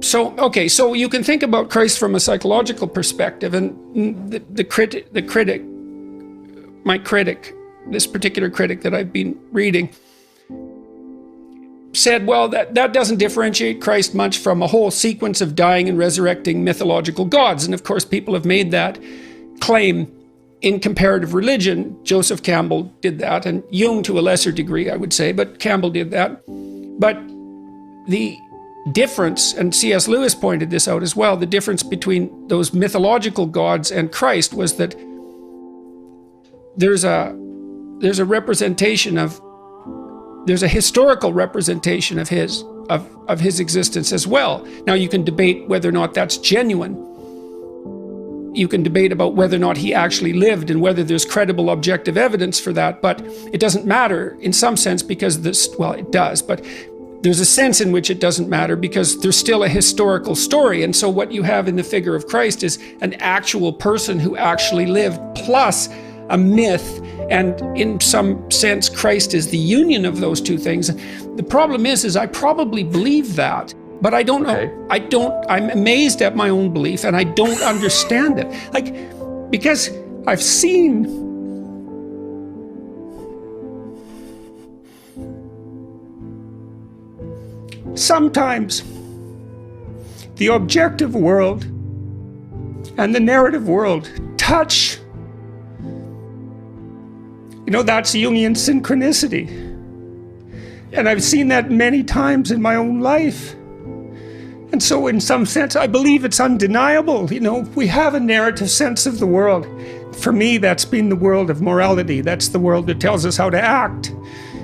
So you can think about Christ from a psychological perspective, and my critic, this particular critic that I've been reading, said, well, that doesn't differentiate Christ much from a whole sequence of dying and resurrecting mythological gods. And of course, people have made that claim in comparative religion. Joseph Campbell did that, and Jung to a lesser degree, I would say, but Campbell did that. But the difference, and C.S. Lewis pointed this out as well, the difference between those mythological gods and Christ was that there's a historical representation of his existence as well. Now you can debate whether or not that's genuine. You can debate about whether or not he actually lived and whether there's credible objective evidence for that, but it doesn't matter in some sense because it does, but there's a sense in which it doesn't matter because there's still a historical story. And so what you have in the figure of Christ is an actual person who actually lived, plus a myth, and in some sense Christ is the union of those two things. The problem is I probably believe that, but I don't know. I'm amazed at my own belief, and I don't understand it. Because I've seen sometimes the objective world and the narrative world touch. That's Jungian synchronicity. And I've seen that many times in my own life. And so in some sense, I believe it's undeniable. We have a narrative sense of the world. For me, that's been the world of morality. That's the world that tells us how to act.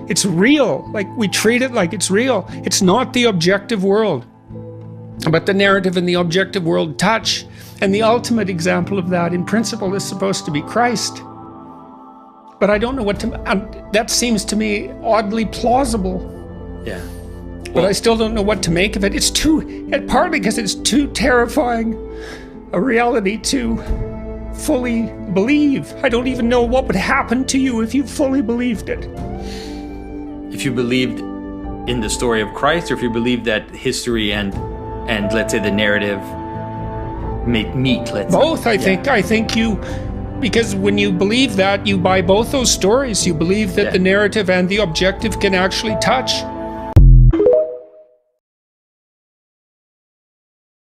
It's real. We treat it like it's real. It's not the objective world. But the narrative and the objective world touch. And the ultimate example of that, in principle, is supposed to be Christ. But I don't know what to... that seems to me oddly plausible. Yeah. But I still don't know what to make of it. It's partly because it's too terrifying a reality to fully believe. I don't even know what would happen to you if you fully believed it. If you believed in the story of Christ, or if you believed that history and let's say the narrative meet, let's both, say. I think you... Because when you believe that, you buy both those stories. You believe that the narrative and the objective can actually touch.